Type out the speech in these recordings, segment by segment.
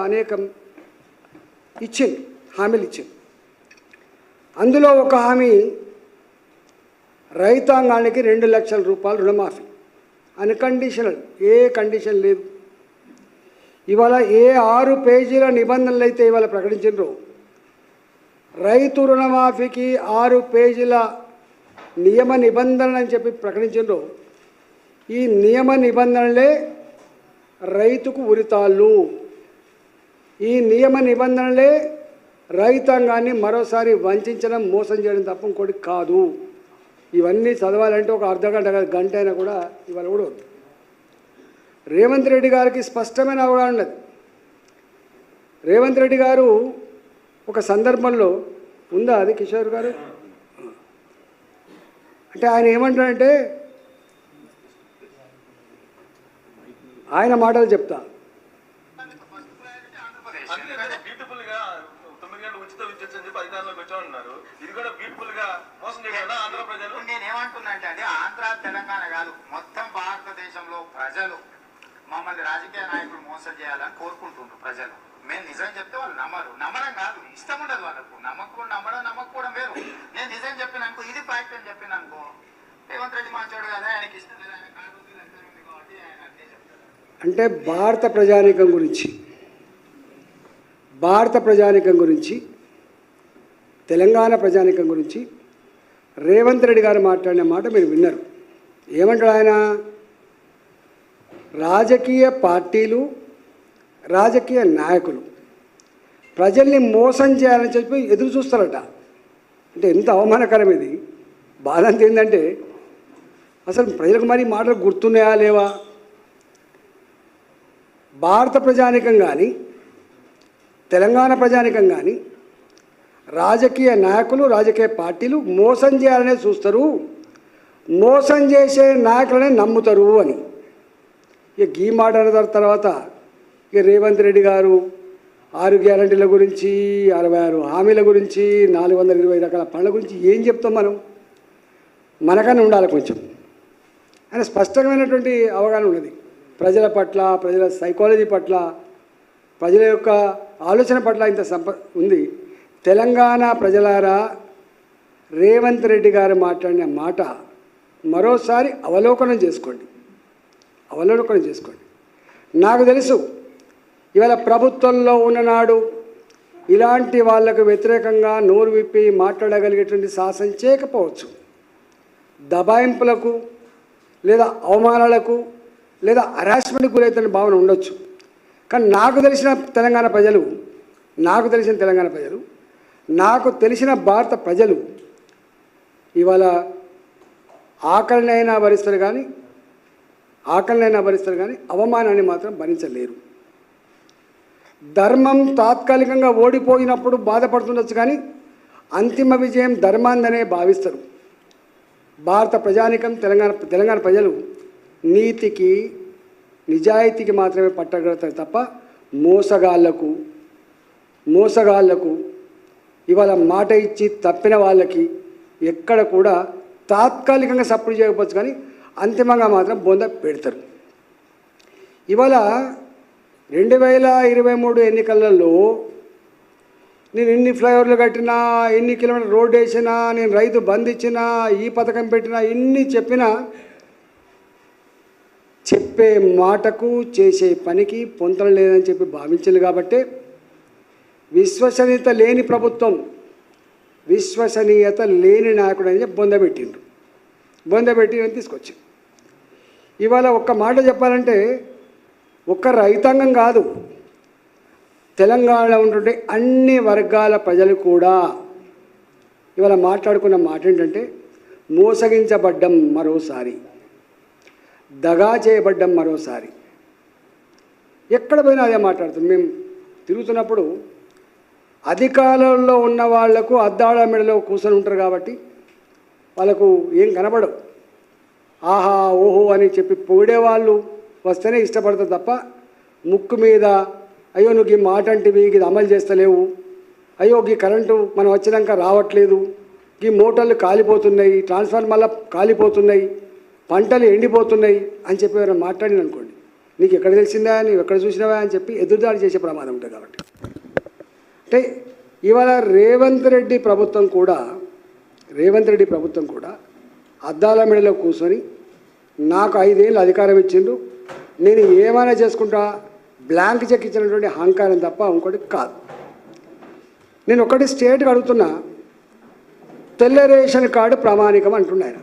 అనేకం ఇచ్చింది, హామీలు ఇచ్చింది. అందులో ఒక హామీ రైతాంగానికి 2 లక్షల రూపాయలు రుణమాఫీ, అన్కండిషనల్, ఏ కండిషన్ లేదు. ఇవాళ ఏ 6 పేజీల నిబంధనలు అయితే ఇవాళ ప్రకటించారో, రైతు రుణమాఫీకి 6 పేజీల నియమ నిబంధనలు అని చెప్పి ప్రకటించారో, ఈ నియమ నిబంధనలే రైతుకు ఉరితాళ్ళు. ఈ నియమ నిబంధనలే రైతాంగాన్ని మరోసారి వంచడం, మోసం చేయడం తప్ప ఇంకోటి కాదు. ఇవన్నీ చదవాలంటే ఒక అర్ధగంట, గంట అయినా కూడా ఇవాళ కూడా వద్దు. రేవంత్ రెడ్డి గారికి స్పష్టమైన అవగాహన ఉన్నది. రేవంత్ రెడ్డి గారు ఒక సందర్భంలో ఉందా అది కిషోర్ గారు, అంటే ఆయన ఏమంటాడంటే, ఆయన మాటలు చెప్తా. నేనేమంటున్నా అంటే ఆంధ్ర తెలంగాణ కాదు, మొత్తం భారతదేశంలో ప్రజలు మమ్మల్ని రాజకీయ నాయకులు మోసం చేయాలని కోరుకుంటుండ్రు. ప్రజలు మేము నిజం చెప్తే వాళ్ళు నమ్మడం కాదు, ఇష్టం ఉండదు వాళ్ళకు. నమ్మకపోవడం వేరు. నేను నిజం చెప్పినానుకో, ఇది ఫ్యాక్ట్ అని చెప్పినానుకో, రేవంత్ రెడ్డి మంచోడు కదా, ఆయనకి ఇష్టం లేదు, ఆయన కాదు కాబట్టి ఆయన అదే చెప్తారు. అంటే భారత ప్రజానీకం గురించి తెలంగాణ ప్రజానీకం గురించి రేవంత్ రెడ్డి గారు మాట్లాడిన మాట మీరు విన్నారు. ఏమంటాడు ఆయన? రాజకీయ పార్టీలు, రాజకీయ నాయకులు ప్రజల్ని మోసం చేయాలని చెప్పి ఎదురు చూస్తారట. అంటే ఎంత అవమానకరం ఇది. బాధ అంత ఏంటంటే, అసలు ప్రజలకు మరి మాటలు గుర్తున్నాయా లేవా? భారత ప్రజానీకం కానీ తెలంగాణ ప్రజానీకం కానీ రాజకీయ నాయకులు, రాజకీయ పార్టీలు మోసం చేయాలనే చూస్తారు, మోసం చేసే నాయకులనే నమ్ముతారు అని. ఇక ఈ మాట అన్న తర్వాత ఇక రేవంత్ రెడ్డి గారు 6 గ్యారంటీల గురించి, 66 హామీల గురించి, 420 రకాల పనుల గురించి ఏం చెప్తాం మనం? మనకన్నా ఉండాలి కొంచెం. ఆయన స్పష్టమైనటువంటి అవగాహన ఉన్నది ప్రజల పట్ల, ప్రజల సైకాలజీ పట్ల, ప్రజల యొక్క ఆలోచన పట్ల ఇంత ఉంది. తెలంగాణ ప్రజలారా, రేవంత్ రెడ్డి గారు మాట్లాడిన మాట మరోసారి అవలోకనం చేసుకోండి. నాకు తెలుసు ఇవాళ ప్రభుత్వంలో ఉన్ననాడు ఇలాంటి వాళ్లకు వ్యతిరేకంగా నోరు విప్పి మాట్లాడగలిగేటువంటి సాహసం చేయకపోవచ్చు. దబాయింపులకు లేదా అవమానాలకు లేదా హరాస్మెంట్కి గురైతున్న భావన ఉండొచ్చు. కానీ నాకు తెలిసిన తెలంగాణ ప్రజలు, నాకు తెలిసిన భారత ప్రజలు ఇవాళ ఆకలినైనా భరిస్తారు కానీ అవమానాన్ని మాత్రం భరించలేరు. ధర్మం తాత్కాలికంగా ఓడిపోయినప్పుడు బాధపడుతుండొచ్చు, కానీ అంతిమ విజయం ధర్మాందనే భావిస్తారు. భారత ప్రజానీకం, తెలంగాణ ప్రజలు నీతికి, నిజాయితీకి మాత్రమే పట్టగలుగుతారు తప్ప మోసగాళ్లకు ఇవాళ మాట ఇచ్చి తప్పిన వాళ్ళకి ఎక్కడ కూడా తాత్కాలికంగా సపోర్ట్ చేయకపోవచ్చు, కానీ అంతిమంగా మాత్రం బొంద పెడతారు. ఇవాళ 2023 ఎన్నికలలో నేను ఎన్ని ఫ్లైఓవర్లు కట్టినా, ఎన్ని కిలోమీటర్లు రోడ్డు వేసినా, నేను రైతు బంద్ ఇచ్చినా, ఈ పథకం పెట్టినా, ఎన్ని చెప్పినా చెప్పే మాటకు చేసే పనికి పొంతన లేదని చెప్పి భావించాలి. కాబట్టి విశ్వసనీయత లేని ప్రభుత్వం, విశ్వసనీయత లేని నాయకుడు అని చెప్పి బొందబెట్టి తీసుకొచ్చి ఇవాళ ఒక్క మాట చెప్పాలంటే, ఒక్క రైతాంగం కాదు, తెలంగాణలో ఉంటుంటే అన్ని వర్గాల ప్రజలు కూడా ఇవాళ మాట్లాడుకున్న మాట ఏంటంటే, మోసగించబడ్డం మరోసారి, దగా చేయబడ్డం మరోసారి. ఎక్కడ పోయినా అదే మాట్లాడుతుంది. మేము తిరుగుతున్నప్పుడు అధికారంలో ఉన్న వాళ్లకు అద్దాల మెడలో కూర్చొని ఉంటారు కాబట్టి వాళ్ళకు ఏం కనబడవు. ఆహా ఓహో అని చెప్పి పొగిడేవాళ్ళు వస్తేనే ఇష్టపడతారు తప్ప ముక్కు మీద అయ్యో నువ్వు ఈ మాట అంటివి, ఇది అమలు చేస్తలేవు, అయ్యో ఈ కరెంటు మనం వచ్చినాక రావట్లేదు, ఈ మోటార్లు కాలిపోతున్నాయి, ట్రాన్స్ఫార్మర్ల కాలిపోతున్నాయి, పంటలు ఎండిపోతున్నాయి అని చెప్పి ఎవరైనా మాట్లాడిన అనుకోండి, నీకు ఎక్కడ తెలిసిందా, నీవు ఎక్కడ చూసినావా అని చెప్పి ఎదురుదాడి చేసే ప్రమాదం ఉంటుంది. కాబట్టి అంటే ఇవాళ రేవంత్ రెడ్డి ప్రభుత్వం కూడా అద్దాల మెడలో కూర్చొని నాకు 5 ఏళ్ళు అధికారం ఇచ్చిండు, నేను ఏమైనా చేసుకుంటా బ్లాంక్ చెక్ ఇచ్చినటువంటి అహంకారం తప్ప ఇంకోటి కాదు. నేను ఒకటి స్టేట్కి అడుగుతున్నా, తెల్ల రేషన్ కార్డు ప్రామాణికం అంటున్నాయన.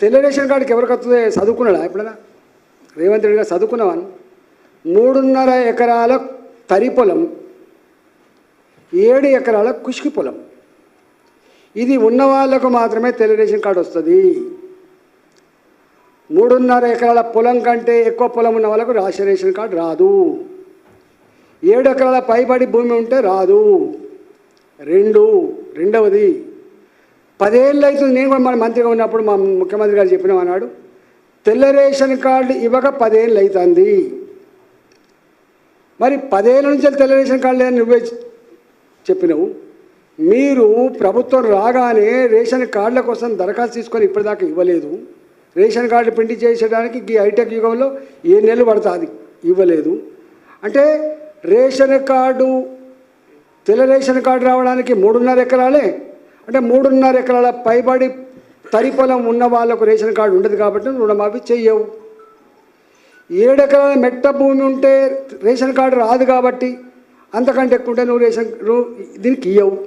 తెల్ల రేషన్ కార్డుకి ఎవరికి వస్తుంది? చదువుకున్నాడా ఎప్పుడైనా? రేవంత్ రెడ్డి గారు చదువుకున్నావాను. 3.5 ఎకరాల తరి పొలం, 7 ఎకరాల కుష్కి పొలం, ఇది ఉన్న వాళ్ళకు మాత్రమే తెల్ల రేషన్ కార్డు వస్తుంది. 3.5 ఎకరాల పొలం కంటే ఎక్కువ పొలం ఉన్న వాళ్ళకు రేషన్ కార్డు రాదు. 7 ఎకరాల పైబడి భూమి ఉంటే రాదు. రెండవది 10 ఏళ్ళు అవుతుంది. నేను కూడా మన మంత్రిగా ఉన్నప్పుడు మా ముఖ్యమంత్రి గారు చెప్పినాం అన్నాడు, తెల్ల రేషన్ కార్డు ఇవ్వక 10 ఏళ్ళు అవుతుంది. మరి 10 ఏళ్ళ నుంచి తెల్ల రేషన్ కార్డు లేదని నువ్వే చెప్పినావు. మీరు ప్రభుత్వం రాగానే రేషన్ కార్డుల కోసం దరఖాస్తు తీసుకొని ఇప్పటిదాకా ఇవ్వలేదు. రేషన్ కార్డు ప్రింట్ చేసేయడానికి ఈ హైటెక్ యుగంలో 7 నెలలు పడుతుంది, ఇవ్వలేదు. అంటే రేషన్ కార్డు, తెల్ల రేషన్ కార్డు రావడానికి 3.5 ఎకరాలే, అంటే 3.5 ఎకరాల పైబడి తరి పొలం ఉన్న వాళ్ళకు రేషన్ కార్డు ఉండదు కాబట్టి రుణమాఫీ చెయ్యవు. 7 ఎకరాల మెట్ట భూమి ఉంటే రేషన్ కార్డు రాదు కాబట్టి అంతకంటే ఎక్కువ ఉంటే నువ్వు దీనికి ఇవ్వవు.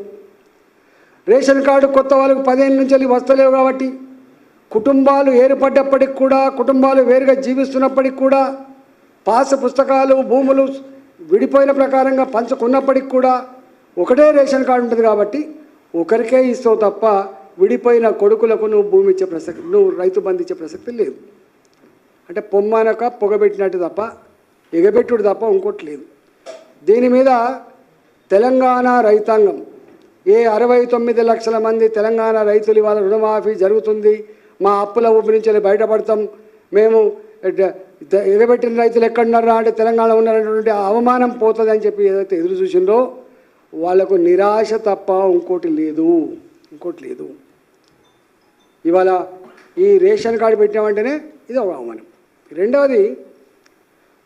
రేషన్ కార్డు కొత్త వాళ్ళకు 10 ఏళ్ళ నుంచి వస్తలేవు కాబట్టి, కుటుంబాలు ఏర్పడ్డప్పటికి కూడా, కుటుంబాలు వేరుగా జీవిస్తున్నప్పటికి కూడా, పాస్ పుస్తకాలు భూములు విడిపోయిన ప్రకారంగా పంచుకున్నప్పటికి కూడా ఒకటే రేషన్ కార్డు ఉంటుంది కాబట్టి ఒకరికే ఇస్తావు తప్ప విడిపోయిన కొడుకులకు నువ్వు భూమి ఇచ్చే ప్రసక్తి, నువ్వు రైతు బంధు ఇచ్చే ప్రసక్తి లేదు. అంటే పొమ్మనక పొగబెట్టినట్టు తప్ప, ఎగబెట్టుడు తప్ప ఇంకోటి లేదు. దీని మీద తెలంగాణ రైతాంగం, ఏ 69 లక్షల మంది తెలంగాణ రైతులు ఇవాళ రుణమాఫీ జరుగుతుంది, మా అప్పుల ఊపి నుంచి బయటపడతాం, మేము ఎగబెట్టిన రైతులు ఎక్కడున్నారా అంటే తెలంగాణ ఉన్నారనేటువంటి అవమానం పోతుంది అని చెప్పి ఏదైతే ఎదురు చూసిందో వాళ్లకు నిరాశ తప్ప ఇంకోటి లేదు. ఇవాళ ఈ రేషన్ కార్డు పెట్టినామంటేనే ఇది ఒక అవమానం. రెండవది,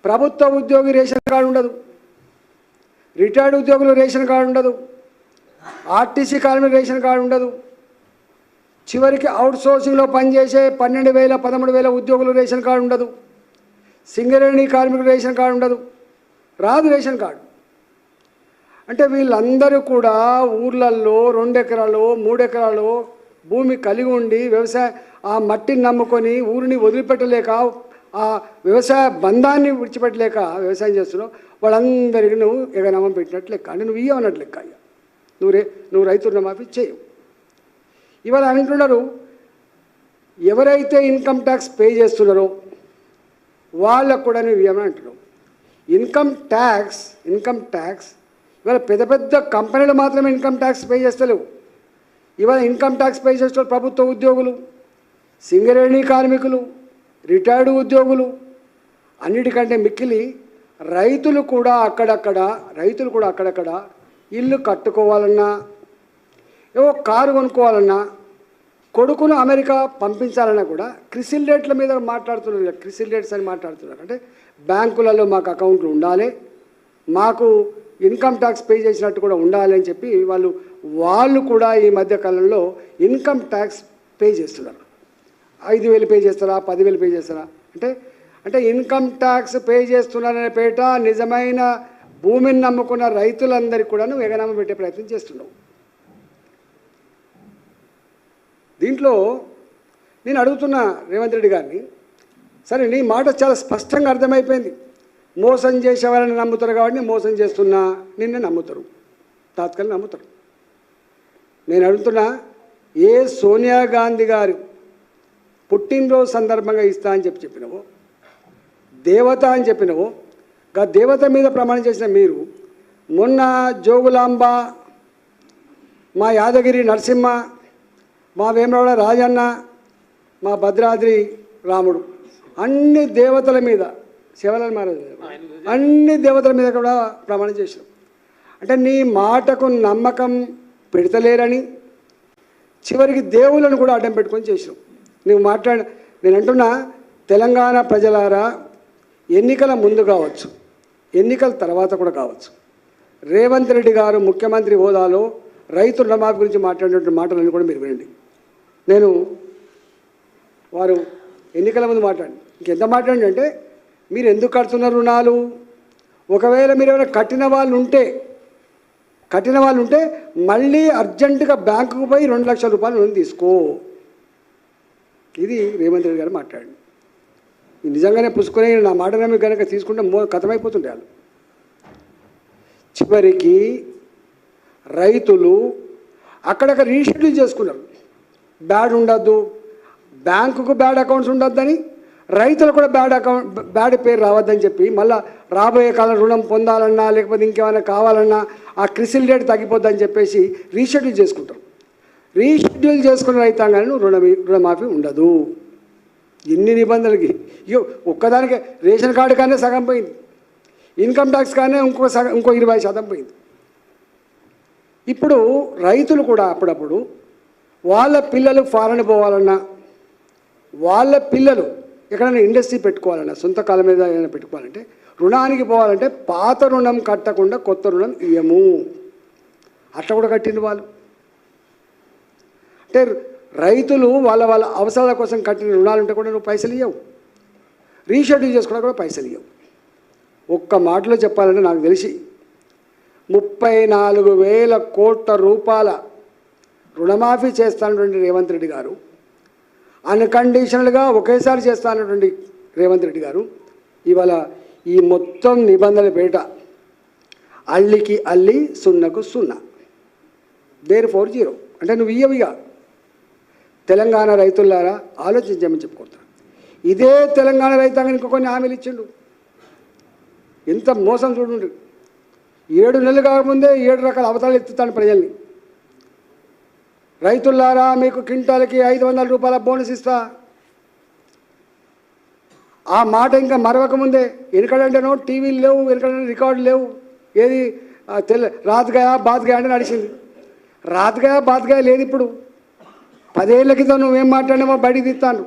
ప్రభుత్వ ఉద్యోగి రేషన్ కార్డు ఉండదు, రిటైర్డ్ ఉద్యోగులు రేషన్ కార్డు ఉండదు, ఆర్టీసీ కార్మికులు రేషన్ కార్డు ఉండదు, చివరికి అవుట్సోర్సింగ్లో పనిచేసే 12,000 13,000 ఉద్యోగులు రేషన్ కార్డు ఉండదు, సింగరేణి కార్మికులు రేషన్ కార్డు ఉండదు, రాదు రేషన్ కార్డు. అంటే వీళ్ళందరూ కూడా ఊర్లల్లో 2 ఎకరాలు 3 ఎకరాలు భూమి కలిగి ఉండి ఆ మట్టిని నమ్ముకొని ఊరిని వదిలిపెట్టలేక, ఆ వ్యవసాయ బంధాన్ని విడిచిపెట్టలేక వ్యవసాయం చేస్తున్నావు. వాళ్ళందరికీ నువ్వు ఎగనామం పెట్టినట్టు లెక్క, అంటే నువ్వు ఇవ్వనట్టు లెక్క. నువ్వు రైతు రుణమాఫీ చేయవు. ఇవాళ అంటున్నారు, ఎవరైతే ఇన్కమ్ ట్యాక్స్ పే చేస్తున్నారో వాళ్ళకు కూడా నువ్వు ఇవ్వమని అంటున్నావు. ఇన్కమ్ ట్యాక్స్ ఇవాళ పెద్ద పెద్ద కంపెనీలు మాత్రమే ఇన్కమ్ ట్యాక్స్ పే చేస్తలేవు. ఇవాళ ఇన్కమ్ ట్యాక్స్ పే చేస్తారు ప్రభుత్వ ఉద్యోగులు, సింగరేణి కార్మికులు, రిటైర్డ్ ఉద్యోగులు, అన్నిటికంటే మిక్కిలి రైతులు కూడా అక్కడక్కడ ఇల్లు కట్టుకోవాలన్నా, ఏవో కారు కొనుక్కోవాలన్నా, కొడుకును అమెరికా పంపించాలన్నా కూడా క్రిసిల్ రేట్ల మీద మాట్లాడుతున్నారు. క్రిసిల్ రేట్స్ అని మాట్లాడుతున్నారు. అంటే బ్యాంకులలో మాకు అకౌంట్లు ఉండాలి, మాకు ఇన్కమ్ ట్యాక్స్ పే చేసినట్టు కూడా ఉండాలి అని చెప్పి వాళ్ళు కూడా ఈ మధ్యకాలంలో ఇన్కమ్ ట్యాక్స్ పే చేస్తున్నారు. 5,000 పే చేస్తారా, 10,000 పే చేస్తారా అంటే ఇన్కమ్ ట్యాక్స్ పే చేస్తున్నారనే పేట నిజమైన భూమిని నమ్ముకున్న రైతులందరికీ కూడా నువ్వు ఎగనామం పెట్టే ప్రయత్నం చేస్తున్నావు. దీంట్లో నేను అడుగుతున్నా రేవంత్ రెడ్డి గారిని, సరే నీ మాట చాలా స్పష్టంగా అర్థమైపోయింది, మోసం చేసే వాళ్ళని నమ్ముతారు కాబట్టి మోసం చేస్తున్నా నిన్ను నమ్ముతారు, తాత్కాలిక నమ్ముతారు. నేను అడుగుతున్నా, ఏ సోనియా గాంధీ గారు పుట్టినరోజు సందర్భంగా ఇస్తా అని చెప్పినవో, దేవత అని చెప్పినవో, దేవత మీద ప్రమాణం చేసిన మీరు మొన్న జోగులాంబ, మా యాదగిరి నరసింహ, మా వేమరాడ రాజన్న, మా భద్రాద్రి రాముడు, అన్ని దేవతల మీద శివలాల్ మహారాజు అన్ని దేవతల మీద కూడా ప్రమాణం చేశారు. అంటే నీ మాటకు నమ్మకం పెడతలేరని చివరికి దేవుళ్ళను కూడా అడ్డం పెట్టుకొని చేసావు. నేను అంటున్నా, తెలంగాణ ప్రజలారా, ఎన్నికల ముందు కావచ్చు, ఎన్నికల తర్వాత కూడా కావచ్చు, రేవంత్ రెడ్డి గారు ముఖ్యమంత్రి హోదాలో రైతు రుణమాఫీ గురించి మాట్లాడినటువంటి మాటలన్నీ కూడా మీరు వినండి. నేను వారు ఎన్నికల ముందు మాట్లాడి ఇంకెంత మాట్లాడి అంటే మీరు ఎందుకు కడుతున్నారు రుణాలు, ఒకవేళ మీరు ఏమైనా కట్టిన వాళ్ళు ఉంటే మళ్ళీ అర్జెంటుగా బ్యాంకుకు పోయి 2 లక్షల రూపాయలు రుణం తీసుకో. ఇది రేవంత్ రెడ్డి గారు మాట్లాడండి. నిజంగానే పుసుకునే నా మాట నమ్మి కనుక తీసుకుంటే కథమైపోతుండే వాళ్ళు. చివరికి రైతులు అక్కడక్కడ రీషెడ్యూల్ చేసుకున్నారు. బ్యాడ్ ఉండద్దు, బ్యాంకుకు బ్యాడ్ అకౌంట్స్ ఉండొద్దని, రైతులు కూడా బ్యాడ్ పేరు రావద్దని చెప్పి మళ్ళీ రాబోయే కాలం రుణం పొందాలన్నా లేకపోతే ఇంకేమైనా కావాలన్నా ఆ క్రిసిల్ రేట్ తగ్గిపోద్దని చెప్పేసి రీషెడ్యూల్ చేసుకుంటారు. రీషెడ్యూల్ చేసుకున్న రైతాంగాన్ని రుణమాఫీ ఉండదు. ఎన్ని నిబంధనలకి ఒక్కదానికే రేషన్ కార్డు కానీ సగం పోయింది, ఇన్కమ్ ట్యాక్స్ కానీ ఇంకో 20% పోయింది. ఇప్పుడు రైతులు కూడా అప్పుడప్పుడు వాళ్ళ పిల్లలు ఫారెన్ పోవాలన్నా, వాళ్ళ పిల్లలు ఎక్కడైనా ఇండస్ట్రీ పెట్టుకోవాలన్నా, సొంత కాలం మీద ఏదైనా పెట్టుకోవాలంటే, రుణానికి పోవాలంటే పాత రుణం కట్టకుండా కొత్త రుణం ఇయ్యము. అట్లా కూడా కట్టిండు వాళ్ళు. అంటే రైతులు వాళ్ళ అవసరాల కోసం కట్టిన రుణాలు ఉంటే కూడా నువ్వు పైసలు ఇవ్వవు, రీషెడ్యూల్ చేసుకోవడానికి కూడా పైసలు ఇవ్వవు. ఒక్క మాటలో చెప్పాలంటే నాకు తెలిసి 34,000 కోట్ల రూపాయల రుణమాఫీ చేస్తానటువంటి రేవంత్ రెడ్డి గారు, అన్కండిషనల్గా ఒకేసారి చేస్తానటువంటి రేవంత్ రెడ్డి గారు ఇవాళ ఈ మొత్తం నిబంధనల పేట అల్లికి అల్లి సున్నకు సున్నా, therefore 0. అంటే నువ్వు ఇయ్యవిగా. తెలంగాణ రైతులారా ఆలోచించామని చెప్పుకుంటాను. ఇదే తెలంగాణ రైతాంగానికి ఇంకో కొన్ని హామీలు ఇచ్చిండు. ఎంత మోసం చూడండి. 7 నెలలు కాకముందే 7 రకాల అవతారాలు ఎత్తుతాను ప్రజల్ని. రైతులారా మీకు క్వింటాల్కి 500 రూపాయల బోనస్ ఇస్తా. ఆ మాట ఇంకా మరవకముందే వెనకడంటేనో టీవీలు లేవు, వెనకడంటే రికార్డులు లేవు. ఏది రాత్గాయా బాత్గాయ అంటే నడిచింది. రాత్గాయ బాత్గాయ లేదు ఇప్పుడు. 10 ఏళ్ల క్రితం నువ్వేం మాట్లాడినామో బయటికి తీస్తాను.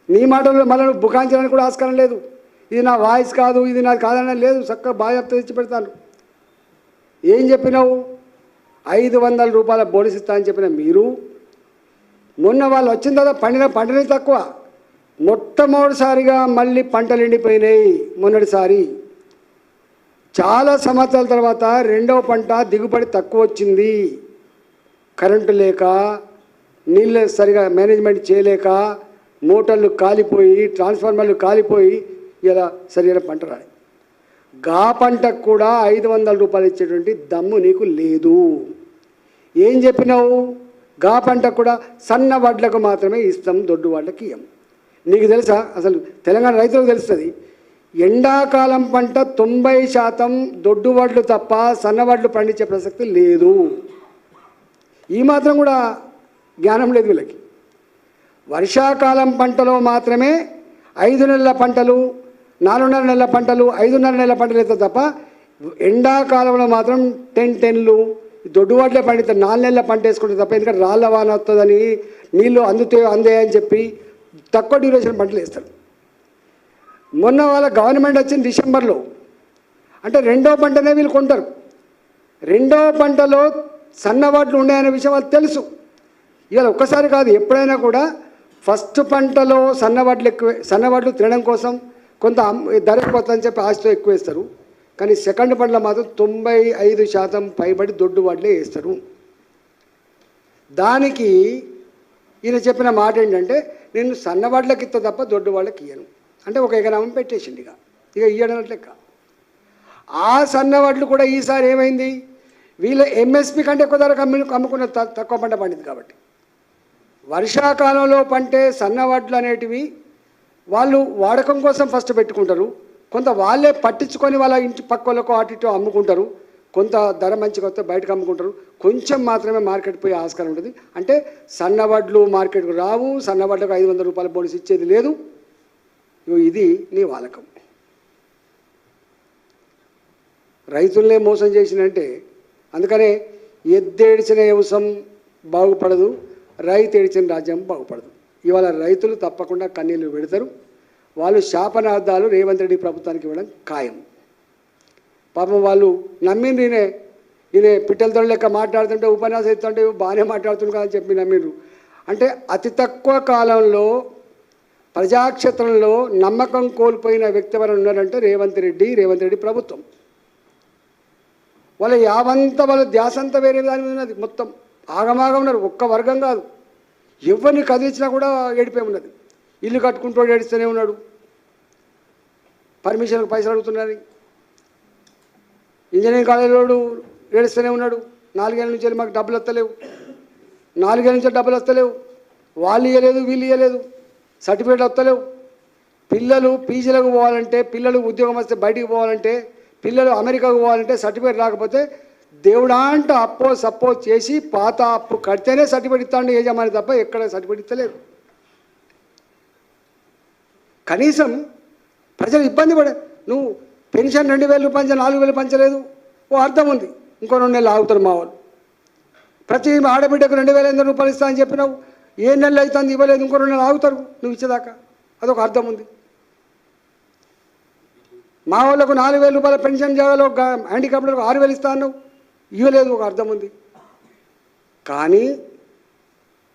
నీ మాటలు మళ్ళీ నువ్వు బుకాయించడానికి కూడా ఆస్కారం లేదు. ఇది నా వాయిస్ కాదు, ఇది నాది కాదనే లేదు. చక్కగా బాగా తెచ్చి పెడతాను. ఏం చెప్పినావు? 500 రూపాయల బోనస్ ఇస్తా అని చెప్పిన మీరు మొన్న వాళ్ళు వచ్చిన తర్వాత పంటనే తక్కువ. మొట్టమొదటిసారిగా మళ్ళీ పంటలు ఎండిపోయినాయి. మొన్నటిసారి చాలా సంవత్సరాల తర్వాత రెండవ పంట దిగుబడి తక్కువ వచ్చింది. కరెంటు లేక, నీళ్ళు సరిగా మేనేజ్మెంట్ చేయలేక, మోటార్లు కాలిపోయి, ట్రాన్స్ఫార్మర్లు కాలిపోయి ఇలా సరైన పంట రాలి. గా పంటకు కూడా 500 రూపాయలు ఇచ్చేటువంటి దమ్ము నీకు లేదు. ఏం చెప్పినావు? గా పంటకు కూడా సన్న వడ్లకు మాత్రమే ఇస్తాం, దొడ్డు వడ్లకి ఇయ్యం. నీకు తెలుసా? అసలు తెలంగాణ రైతులకు తెలుస్తుంది. ఎండాకాలం పంట 90% దొడ్డు వడ్లు తప్ప సన్న వడ్లు పండించే ప్రసక్తి లేదు. ఈ మాత్రం కూడా జ్ఞానం లేదు వీళ్ళకి. వర్షాకాలం పంటలో మాత్రమే 5 నెలల పంటలు, 4.5 నెలల పంటలు, 5.5 నెలల పంటలు అయితే తప్ప ఎండాకాలంలో మాత్రం 10 దొడ్డు వాటిలో పండితే 4 నెలల పంట వేసుకుంటే తప్ప. ఎందుకంటే రాళ్ళ వాన వస్తుందని, నీళ్ళు అందేయని చెప్పి తక్కువ డ్యూరేషన్ పంటలు వేస్తారు. మొన్న వాళ్ళ గవర్నమెంట్ వచ్చింది డిసెంబర్లో. అంటే రెండో పంటనే వీళ్ళు కొంటారు. రెండో పంటలో సన్నవాట్లు ఉన్నాయనే విషయం వాళ్ళకి తెలుసు. ఇవాళ ఒక్కసారి కాదు, ఎప్పుడైనా కూడా ఫస్ట్ పంటలో సన్నవాట్లు తినడం కోసం కొంత ధర పోతుందని చెప్పి ఆశతో ఎక్కువ వేస్తారు. కానీ సెకండ్ పంటలో మాత్రం 95% పైబడి దొడ్డు వాటిలే వేస్తారు. దానికి ఈయన చెప్పిన మాట ఏంటంటే, నేను సన్నవాళ్ళకి ఇస్తా తప్ప దొడ్డు వాళ్ళకి ఇయ్యను. అంటే ఒక ఎకరామం పెట్టేసింది. ఇక ఇయ్యడం లెక్క. ఆ సన్నవాళ్ళు కూడా ఈసారి ఏమైంది, వీళ్ళ ఎంఎస్పి కంటే ఎక్కువ ధరకు అమ్ముకున్న తక్కువ పంట పండింది. కాబట్టి వర్షాకాలంలో పంటే సన్నవాళ్ళు అనేటివి వాళ్ళు వాడకం కోసం ఫస్ట్ పెట్టుకుంటారు. కొంత వాళ్ళే పట్టించుకొని వాళ్ళ ఇంటి పక్కలకు అటు ఇటు అమ్ముకుంటారు. కొంత ధర మంచిగా వస్తే బయటకు అమ్ముకుంటారు. కొంచెం మాత్రమే మార్కెట్ పోయే ఆస్కారం ఉంటుంది. అంటే సన్నవడ్లు మార్కెట్కు రావు. సన్నవడ్లకు 500 రూపాయల బోనస్ ఇచ్చేది లేదు. ఇది నీ వాలకం. రైతులనే మోసం చేసినంటే, అందుకనే ఎద్దేడిచిన వ్యవసాయం బాగుపడదు, రైతు ఏడిచిన రాజ్యం బాగుపడదు. ఇవాళ రైతులు తప్పకుండా కన్నీళ్ళు పెడతారు. వాళ్ళు శాపనార్థాలు రేవంత్ రెడ్డి ప్రభుత్వానికి ఇవ్వడం ఖాయం. పాపం వాళ్ళు నమ్మిండ్రు. ఈయన పిట్టలతో లెక్క మాట్లాడుతుంటే ఉపన్యాసం ఇస్తుంటే బాగానే మాట్లాడుతుంది కదా అని చెప్పి నమ్మిండ్రు. అంటే అతి తక్కువ కాలంలో ప్రజాక్షేత్రంలో నమ్మకం కోల్పోయిన వ్యక్తి ఎవరైనా ఉన్నారంటే రేవంత్ రెడ్డి ప్రభుత్వం. వాళ్ళ యావంతా వాళ్ళ ధ్యాస అంతా వేరే దాని మీద ఉన్నది. మొత్తం ఆగమాగం ఉన్నారు. ఒక్క వర్గం కాదు, ఎవరిని కదిలించినా కూడా ఏడిపోయి ఉన్నది. ఇల్లు కట్టుకుంటూ ఏడుస్తూనే ఉన్నాడు, పర్మిషన్కి పైసలు అడుగుతున్నారు. ఇంజనీరింగ్ కాలేజీలోడు ఏడుస్తూనే ఉన్నాడు, 4 ఏళ్ళ నుంచి మాకు డబ్బులు వస్తలేవు, 4 ఏళ్ళ నుంచి డబ్బులు వస్తలేవు, వాళ్ళు ఇవ్వలేదు వీళ్ళు ఇవ్వలేదు, సర్టిఫికేట్లు వస్తలేవు. పిల్లలు పీజీలకు పోవాలంటే, పిల్లలు ఉద్యోగం వస్తే బయటికి పోవాలంటే, పిల్లలు అమెరికాకు పోవాలంటే సర్టిఫికేట్ రాకపోతే దేవుడా అంటూ అప్పో సప్పో చేసి పాత అప్పు కడితేనే సర్టిఫికేట్ ఇస్తాడు యజమాని, తప్ప ఎక్కడ సర్టిఫికేట్ ఇస్తలేదు. కనీసం ప్రజలు ఇబ్బంది పడే, నువ్వు పెన్షన్ 2000 రూపాయలు 4000 పంచలేదు, ఓ అర్థం ఉంది. ఇంకో 2 నెలలు ఆగుతారు మా వాళ్ళు. ప్రతి ఆడబిడ్డకు 2500 రూపాయలు ఇస్తా అని చెప్పినావు, 7 నెలలు అవుతుంది ఇవ్వలేదు, ఇంకో 2 నెలలు ఆగుతారు నువ్వు ఇచ్చేదాకా, అదొక అర్థం ఉంది. మా వాళ్ళకు 4000 రూపాయల పెన్షన్ జాగాలో హ్యాండిక్యాప్లకు 6000 ఇస్తా అన్నావు, ఇవ్వలేదు, ఒక అర్థం ఉంది. కానీ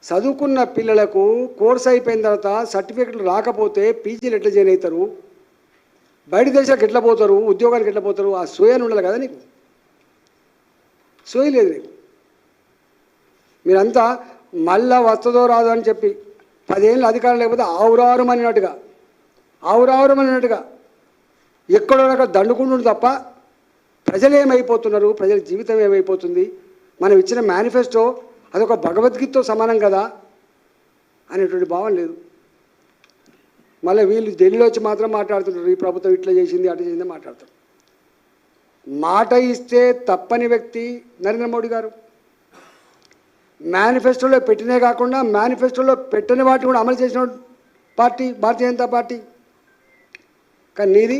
చదువుకున్న పిల్లలకు కోర్స్ అయిపోయిన తర్వాత సర్టిఫికెట్లు రాకపోతే పీజీలు ఎట్లా జాయిన్ అవుతారు, బయట దేశాలకు ఎట్లా పోతారు, ఉద్యోగానికి ఎట్లా పోతారు, ఆ సోయని ఉండాలి కదా నీకు. సోయి లేదు నీకు. మీరంతా మళ్ళా వస్తుందో రాదో అని చెప్పి 10 ఏళ్ళు అధికారం లేకపోతే ఆవురారుమన్నట్టుగా ఎక్కడో అక్కడ దండుకుంటుంది తప్ప ప్రజలు ఏమైపోతున్నారు, ప్రజల జీవితం ఏమైపోతుంది, మనం ఇచ్చిన మేనిఫెస్టో అదొక భగవద్గీతతో సమానం కదా అనేటువంటి భావం లేదు. మళ్ళీ వీళ్ళు ఢిల్లీలో వచ్చి మాత్రం మాట్లాడుతుంటారు, ఈ ప్రభుత్వం ఇట్లా చేసింది అట్లా చేసింది మాట్లాడతారు. మాట ఇస్తే తప్పని వ్యక్తి నరేంద్ర మోడీ గారు. మేనిఫెస్టోలో పెట్టినే కాకుండా మేనిఫెస్టోలో పెట్టని వాటిని కూడా అమలు చేసిన పార్టీ భారతీయ జనతా పార్టీ. కానీ నీది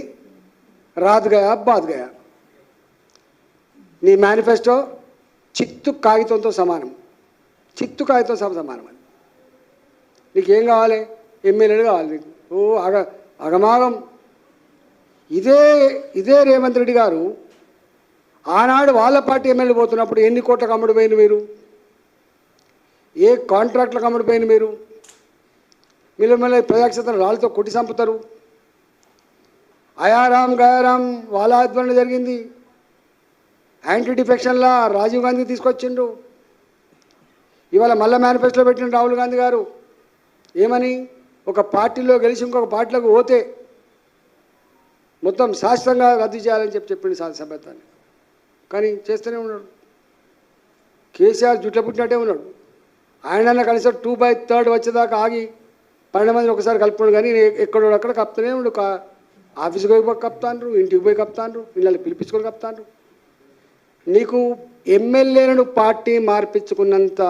రాత్ గయా బాత్ గయా. నీ మేనిఫెస్టో చిత్తు కాగితంతో సమానం, సమానం. అది నీకేం కావాలి, ఎమ్మెల్యేలు కావాలి నీకు. ఓ అగమాగం. ఇదే రేవంత్ రెడ్డి గారు ఆనాడు వాళ్ళ పార్టీ ఎమ్మెల్యే పోతున్నప్పుడు ఎన్ని కోట్లకు అమ్ముడుపోయింది మీరు, ఏ కాంట్రాక్ట్లకు అమ్ముడుపోయింది మీరు. మిమ్మల్ని ప్రజాక్షేత్రం రాళ్ళతో కొట్టి చంపుతారు. అయారాం గయారాం వాళ్ళ ఆధ్వర్యంలో జరిగింది. యాంటీ డిఫెక్షన్లా రాజీవ్ గాంధీ తీసుకొచ్చిండు. ఇవాళ మళ్ళీ మేనిఫెస్టోలో పెట్టిన రాహుల్ గాంధీ గారు ఏమని, ఒక పార్టీలో గెలిచి ఇంకొక పార్టీలోకి పోతే మొత్తం శాశ్వతంగా రద్దు చేయాలని చెప్పిండు సభ్యత్వాన్ని. కానీ చేస్తూనే ఉన్నాడు. కేసీఆర్ జుట్ల పుట్టినట్టే ఉన్నాడు. ఆయన కనీసం 2/3 వచ్చేదాకా ఆగి 12 మందిని ఒకసారి కలుపుకున్నాడు. కానీ ఎక్కడో అక్కడ కప్తూనే ఉండు. ఆఫీస్కి పోయి కప్తాండ్రు, ఇంటికి పోయి కప్తాండ్రు, ఇళ్ళని పిలిపించుకొని కప్తాండ్రు. నీకు ఎమ్మెల్యేలను పార్టీ మార్పించుకున్నంత